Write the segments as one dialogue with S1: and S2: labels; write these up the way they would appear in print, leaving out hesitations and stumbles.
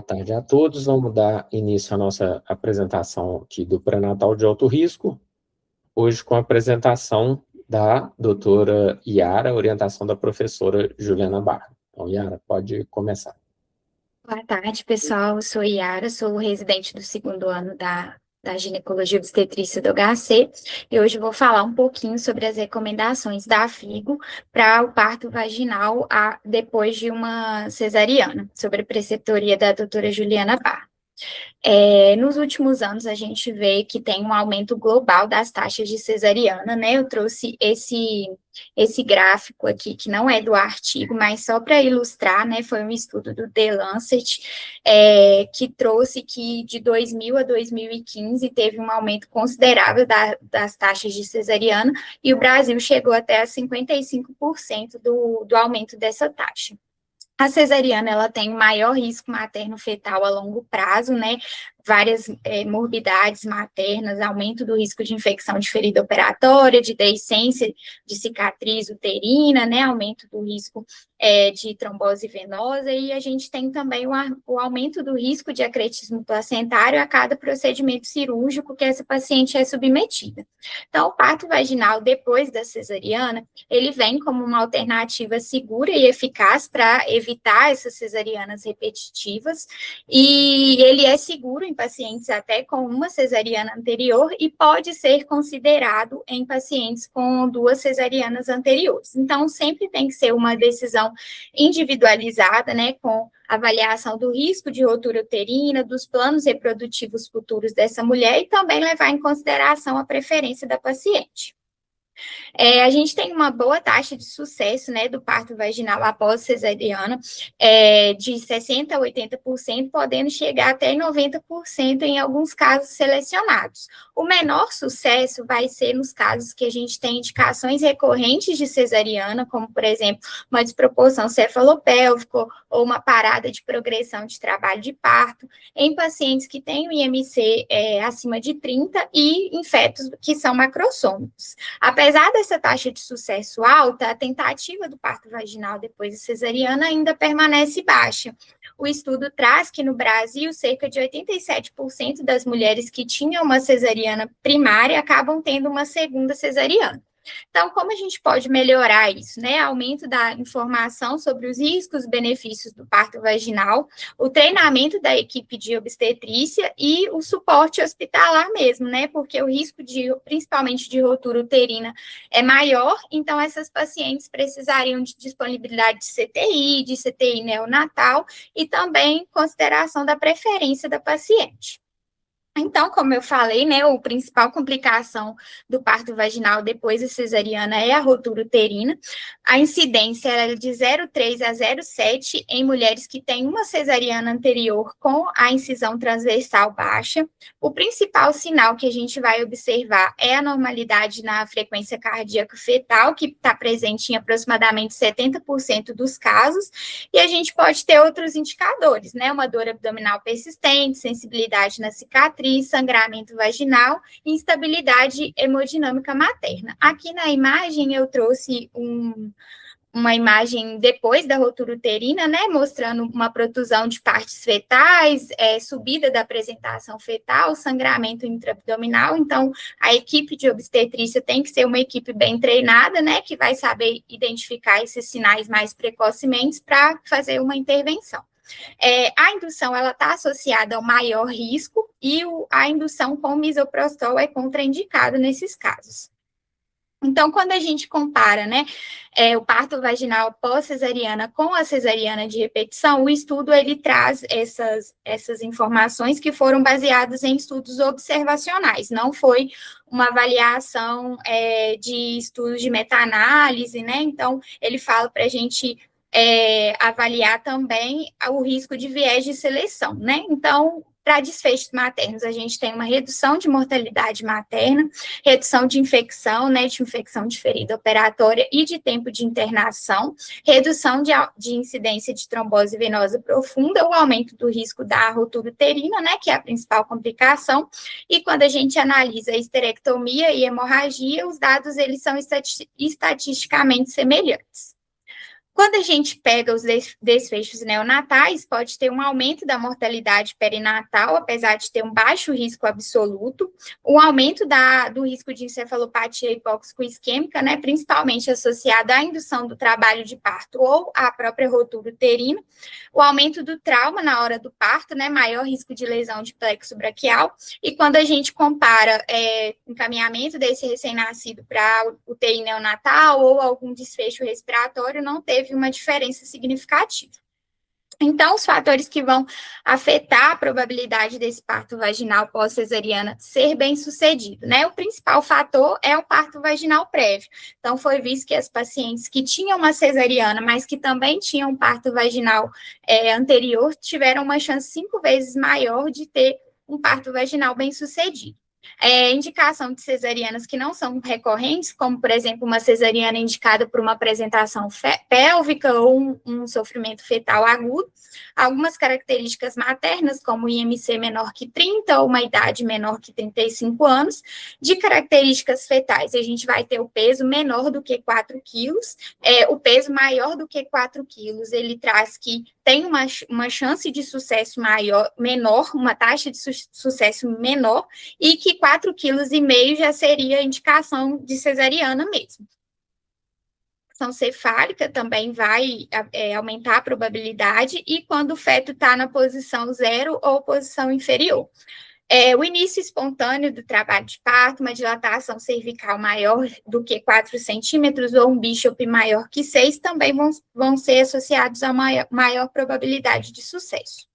S1: tarde a todos. Vamos dar início à nossa apresentação aqui do pré-natal de alto risco, hoje com a apresentação da doutora Yara, orientação da professora Juliana Barra. Então, Yara, pode começar.
S2: Boa tarde, pessoal. Eu sou Yara, sou residente do segundo ano da ginecologia e obstetrícia do HC, e hoje eu vou falar um pouquinho sobre as recomendações da FIGO para o parto vaginal depois de uma cesariana, sobre a preceptoria da doutora Juliana Barra. Nos últimos anos, a gente vê que tem um aumento global das taxas de cesariana, né? Eu trouxe esse gráfico aqui, que não é do artigo, mas só para ilustrar, né? Foi um estudo do The Lancet, que trouxe que de 2000 a 2015 teve um aumento considerável das taxas de cesariana, e o Brasil chegou até a 55% do aumento dessa taxa. A cesariana, ela tem maior risco materno-fetal a longo prazo, né? Várias morbidades maternas, aumento do risco de infecção de ferida operatória, de deiscência de cicatriz uterina, né? Aumento do risco de trombose venosa, e a gente tem também o aumento do risco de acretismo placentário a cada procedimento cirúrgico que essa paciente é submetida. Então, o parto vaginal depois da cesariana, ele vem como uma alternativa segura e eficaz para evitar essas cesarianas repetitivas, e ele é seguro em pacientes até com uma cesariana anterior e pode ser considerado em pacientes com 2 cesarianas anteriores. Então, sempre tem que ser uma decisão individualizada, né, com avaliação do risco de rotura uterina, dos planos reprodutivos futuros dessa mulher, e também levar em consideração a preferência da paciente. A gente tem uma boa taxa de sucesso, né, do parto vaginal após cesariana, de 60% a 80%, podendo chegar até 90% em alguns casos selecionados. O menor sucesso vai ser nos casos que a gente tem indicações recorrentes de cesariana, como, por exemplo, uma desproporção cefalopélvica ou uma parada de progressão de trabalho de parto, em pacientes que têm o IMC acima de 30 e em fetos que são macrossômicos. Apesar dessa taxa de sucesso alta, a tentativa do parto vaginal depois da cesariana ainda permanece baixa. O estudo traz que no Brasil, cerca de 87% das mulheres que tinham uma cesariana primária acabam tendo uma segunda cesariana. Então, como a gente pode melhorar isso, né? Aumento da informação sobre os riscos e benefícios do parto vaginal, o treinamento da equipe de obstetrícia e o suporte hospitalar mesmo, né? Porque o risco principalmente de rotura uterina é maior, então essas pacientes precisariam de disponibilidade de CTI neonatal e também consideração da preferência da paciente. Então, como eu falei, né, a principal complicação do parto vaginal depois da cesariana é a rotura uterina. A incidência é de 0,3 a 0,7 em mulheres que têm uma cesariana anterior com a incisão transversal baixa. O principal sinal que a gente vai observar é a normalidade na frequência cardíaca fetal, que está presente em aproximadamente 70% dos casos, e a gente pode ter outros indicadores, né, uma dor abdominal persistente, sensibilidade na cicatriz, sangramento vaginal e instabilidade hemodinâmica materna. Aqui na imagem eu trouxe uma imagem depois da rotura uterina, né, mostrando uma protusão de partes fetais, subida da apresentação fetal, sangramento intraabdominal. Então, a equipe de obstetrícia tem que ser uma equipe bem treinada, né, que vai saber identificar esses sinais mais precocemente para fazer uma intervenção. A indução ela está associada ao maior risco e a indução com misoprostol é contraindicada nesses casos. Então, quando a gente compara, né, o parto vaginal pós-cesariana com a cesariana de repetição, o estudo ele traz essas informações que foram baseadas em estudos observacionais, não foi uma avaliação de estudos de meta-análise, né? Então, ele fala para a gente avaliar também o risco de viés de seleção, né? Então, para desfechos maternos, a gente tem uma redução de mortalidade materna, redução de infecção, né, de infecção de ferida operatória e de tempo de internação, redução de incidência de trombose venosa profunda, o aumento do risco da rotura uterina, né, que é a principal complicação, e quando a gente analisa a histerectomia e hemorragia, os dados, eles são estatisticamente semelhantes. Quando a gente pega os desfechos neonatais, pode ter um aumento da mortalidade perinatal, apesar de ter um baixo risco absoluto, um aumento do risco de encefalopatia hipóxico-isquêmica, né, principalmente associado à indução do trabalho de parto ou à própria rotura uterina, o aumento do trauma na hora do parto, né, maior risco de lesão de plexo braquial, e quando a gente compara o encaminhamento desse recém-nascido para UTI neonatal ou algum desfecho respiratório, não teve uma diferença significativa. Então, os fatores que vão afetar a probabilidade desse parto vaginal pós-cesariana ser bem-sucedido, né? O principal fator é o parto vaginal prévio. Então, foi visto que as pacientes que tinham uma cesariana, mas que também tinham um parto vaginal anterior, tiveram uma chance 5 vezes maior de ter um parto vaginal bem-sucedido. Indicação de cesarianas que não são recorrentes, como, por exemplo, uma cesariana indicada por uma apresentação pélvica ou um sofrimento fetal agudo. Algumas características maternas, como IMC menor que 30 ou uma idade menor que 35 anos. De características fetais, a gente vai ter o peso menor do que 4 quilos. O peso maior do que 4 quilos, ele traz que tem uma chance de sucesso menor, uma taxa de sucesso menor, e que 4,5 kg já seria indicação de cesariana mesmo. A cefálica também vai aumentar a probabilidade, e quando o feto está na posição 0 ou posição inferior. O início espontâneo do trabalho de parto, uma dilatação cervical maior do que 4 centímetros ou um bíchope maior que 6, também vão ser associados a maior probabilidade de sucesso.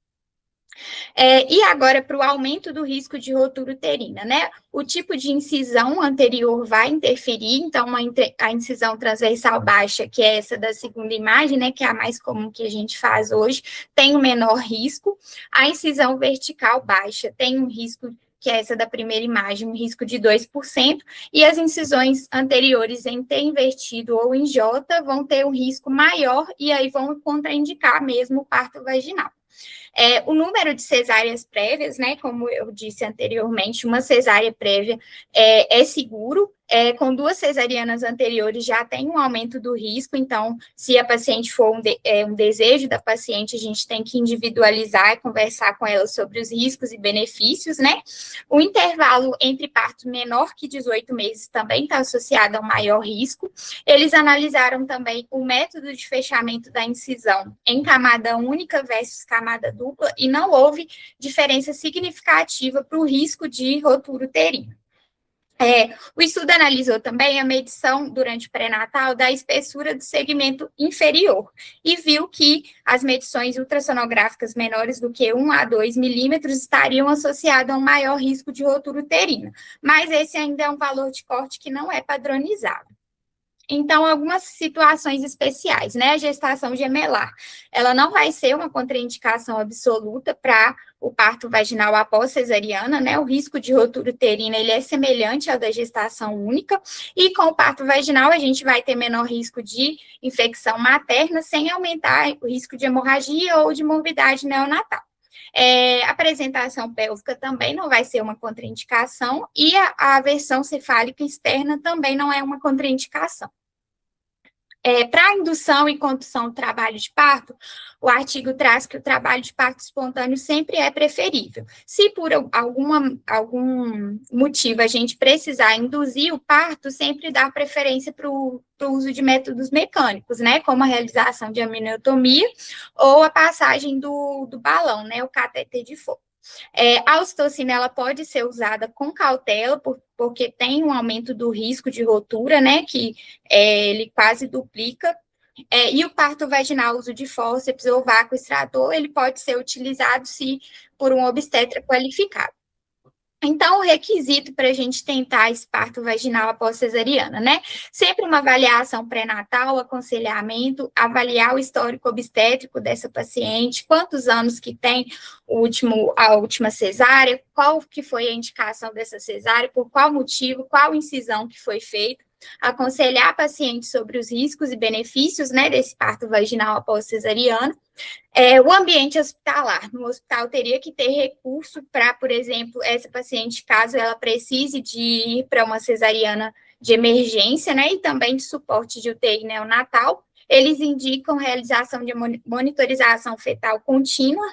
S2: E agora, para o aumento do risco de rotura uterina, né? O tipo de incisão anterior vai interferir, então, a incisão transversal baixa, que é essa da segunda imagem, né? Que é a mais comum que a gente faz hoje, tem um menor risco. A incisão vertical baixa tem um risco, que é essa da primeira imagem, um risco de 2%, e as incisões anteriores em T invertido ou em J vão ter um risco maior, e aí vão contraindicar mesmo o parto vaginal. O número de cesáreas prévias, né, como eu disse anteriormente, uma cesárea prévia é seguro, com 2 cesarianas anteriores já tem um aumento do risco, então, se a paciente for um desejo da paciente, a gente tem que individualizar e conversar com ela sobre os riscos e benefícios, né? O intervalo entre parto menor que 18 meses também está associado a um maior risco. Eles analisaram também o método de fechamento da incisão em camada única versus camada dupla, e não houve diferença significativa para o risco de rotura uterina. O estudo analisou também a medição durante o pré-natal da espessura do segmento inferior e viu que as medições ultrassonográficas menores do que 1 a 2 milímetros estariam associadas a um maior risco de rotura uterina, mas esse ainda é um valor de corte que não é padronizado. Então, algumas situações especiais, né? A gestação gemelar, ela não vai ser uma contraindicação absoluta para o parto vaginal após cesariana, né? O risco de rotura uterina, ele é semelhante ao da gestação única, e com o parto vaginal a gente vai ter menor risco de infecção materna, sem aumentar o risco de hemorragia ou de morbidade neonatal. A apresentação pélvica também não vai ser uma contraindicação, e a aversão cefálica externa também não é uma contraindicação. Para a indução e condução do trabalho de parto, o artigo traz que o trabalho de parto espontâneo sempre é preferível. Se por algum motivo a gente precisar induzir o parto, sempre dá preferência para o uso de métodos mecânicos, né, como a realização de amniotomia ou a passagem do balão, né, o catéter de fogo. A ocitocina, ela pode ser usada com cautela, porque tem um aumento do risco de rotura, né, que ele quase duplica. E o parto vaginal, uso de fórceps ou vácuo extrator, ele pode ser utilizado se por um obstetra qualificado. Então, o requisito para a gente tentar esse parto vaginal após cesariana, né? Sempre uma avaliação pré-natal, aconselhamento, avaliar o histórico obstétrico dessa paciente, quantos anos que tem a última cesárea, qual que foi a indicação dessa cesárea, por qual motivo, qual incisão que foi feita, aconselhar a paciente sobre os riscos e benefícios, né, desse parto vaginal após cesariana. O ambiente hospitalar. No hospital teria que ter recurso para, por exemplo, essa paciente, caso ela precise de ir para uma cesariana de emergência, né, e também de suporte de UTI neonatal, eles indicam realização de monitorização fetal contínua,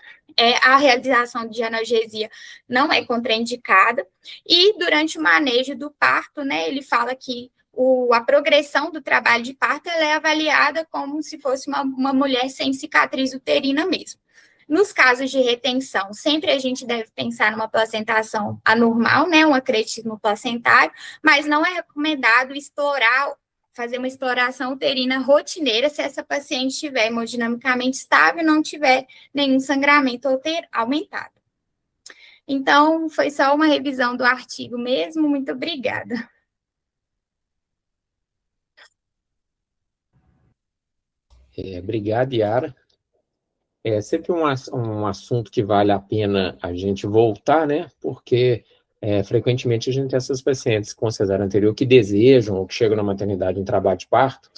S2: a realização de analgesia não é contraindicada, e durante o manejo do parto, né, ele fala que a progressão do trabalho de parto ela é avaliada como se fosse uma mulher sem cicatriz uterina mesmo. Nos casos de retenção, sempre a gente deve pensar numa placentação anormal, né, um acretismo placentário, mas não é recomendado fazer uma exploração uterina rotineira se essa paciente estiver hemodinamicamente estável e não tiver nenhum sangramento aumentado. Então, foi só uma revisão do artigo mesmo. Muito obrigada.
S1: Obrigado, Yara. É sempre um assunto que vale a pena a gente voltar, né? Porque frequentemente a gente tem essas pacientes com cesárea anterior que desejam ou que chegam na maternidade em trabalho de parto.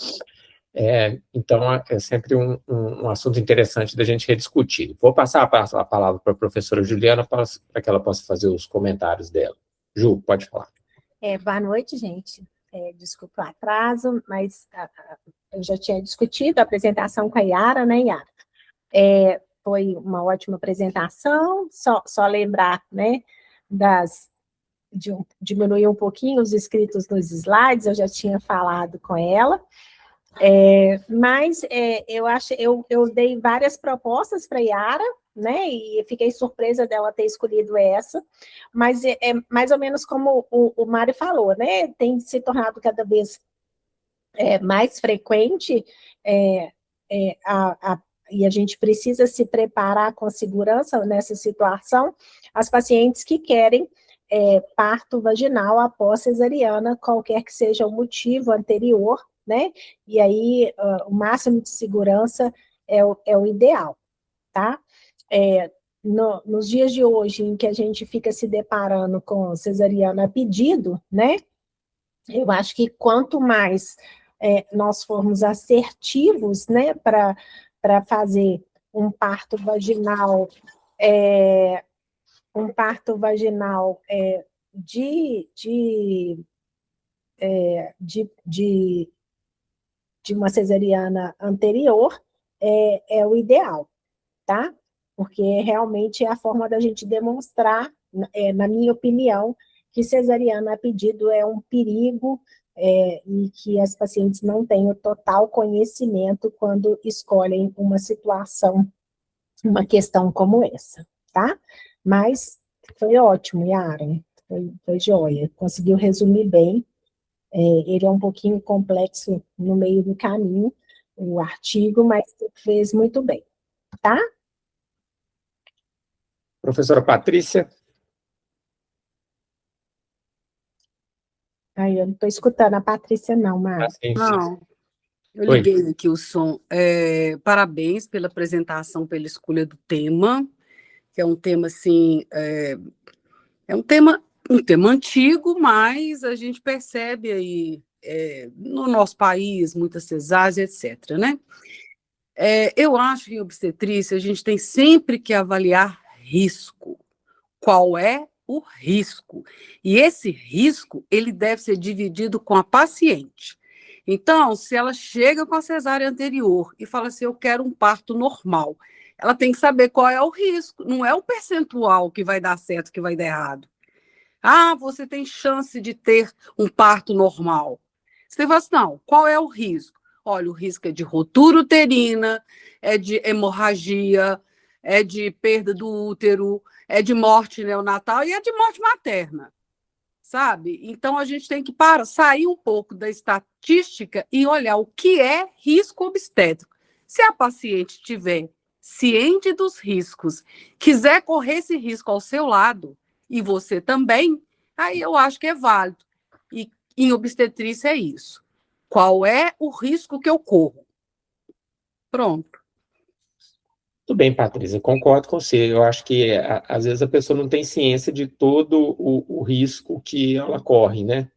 S1: Então, é sempre um assunto interessante da gente rediscutir. Vou passar a palavra para a professora Juliana para que ela possa fazer os comentários dela. Ju, pode falar.
S3: Boa noite, gente. Desculpa o atraso, mas eu já tinha discutido a apresentação com a Yara, né, Yara? Foi uma ótima apresentação, só lembrar, né, diminuir um pouquinho os inscritos nos slides, eu já tinha falado com ela, mas eu dei várias propostas para a Yara, né, e fiquei surpresa dela ter escolhido essa, mas é mais ou menos como o Mário falou, né, tem se tornado cada vez mais frequente, e a gente precisa se preparar com segurança nessa situação, as pacientes que querem parto vaginal após cesariana, qualquer que seja o motivo anterior, né, e aí o máximo de segurança é o ideal, tá? Nos dias de hoje, em que a gente fica se deparando com cesariana a pedido, né, eu acho que quanto mais nós formos assertivos, né, para fazer um parto vaginal, de uma cesariana anterior, é o ideal, tá? Porque realmente é a forma da gente demonstrar, na minha opinião, que cesariana a pedido é um perigo, e que as pacientes não têm o total conhecimento quando escolhem uma situação, uma questão como essa, tá? Mas foi ótimo, Yara, foi joia, conseguiu resumir bem. Ele é um pouquinho complexo no meio do caminho, o artigo, mas fez muito bem, tá?
S1: Professora Patrícia.
S3: Eu não estou escutando a Patrícia, não, Mário.
S4: Não, eu liguei aqui o som. Parabéns pela apresentação, pela escolha do tema, que é um tema, assim, um tema antigo, mas a gente percebe aí, no nosso país, muitas cesáreas, etc., né? Eu acho que em obstetrícia a gente tem sempre que avaliar risco. Qual é o risco? E esse risco, ele deve ser dividido com a paciente. Então, se ela chega com a cesárea anterior e fala assim, eu quero um parto normal, ela tem que saber qual é o risco, não é o percentual que vai dar certo, que vai dar errado. Você tem chance de ter um parto normal. Você fala assim, não, qual é o risco? Olha, o risco é de rotura uterina, é de hemorragia, é de perda do útero, é de morte neonatal e é de morte materna, sabe? Então, a gente tem que sair um pouco da estatística e olhar o que é risco obstétrico. Se a paciente estiver ciente dos riscos, quiser correr esse risco ao seu lado, e você também, aí eu acho que é válido. E em obstetrícia é isso. Qual é o risco que eu corro? Pronto.
S1: Tudo bem, Patrícia, concordo com você. Eu acho que, às vezes, a pessoa não tem ciência de todo o risco que ela corre, né?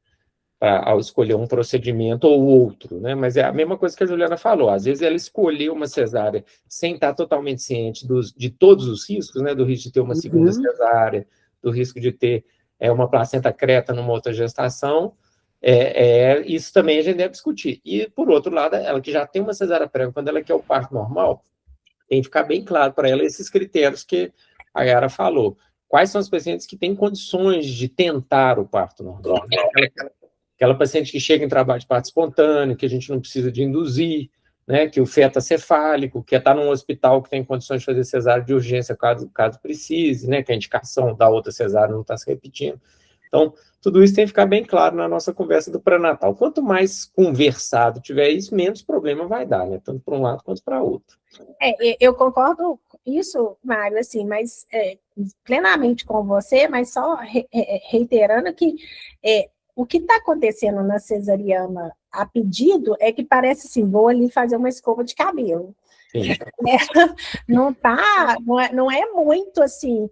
S1: Ao escolher um procedimento ou outro, né? Mas é a mesma coisa que a Juliana falou. Às vezes, ela escolheu uma cesárea sem estar totalmente ciente de todos os riscos, né? Do risco de ter uma segunda cesárea, do risco de ter uma placenta creta numa outra gestação, Isso também a gente deve discutir. E, por outro lado, ela que já tem uma cesárea prévia, quando ela quer o parto normal, tem que ficar bem claro para ela esses critérios que a Yara falou. Quais são os pacientes que têm condições de tentar o parto normal? Aquela paciente que chega em trabalho de parto espontâneo, que a gente não precisa de induzir, né, que o feto é cefálico, que está num hospital que tem condições de fazer cesárea de urgência caso precise, né, que a indicação da outra cesárea não está se repetindo. Então, tudo isso tem que ficar bem claro na nossa conversa do pré-natal. Quanto mais conversado tiver isso, menos problema vai dar, né, tanto para um lado quanto para outro.
S3: Eu concordo com isso, Mário, assim, mas plenamente com você, mas só reiterando que o que está acontecendo na cesariana a pedido é que parece assim, vou ali fazer uma escova de cabelo. Não é muito assim,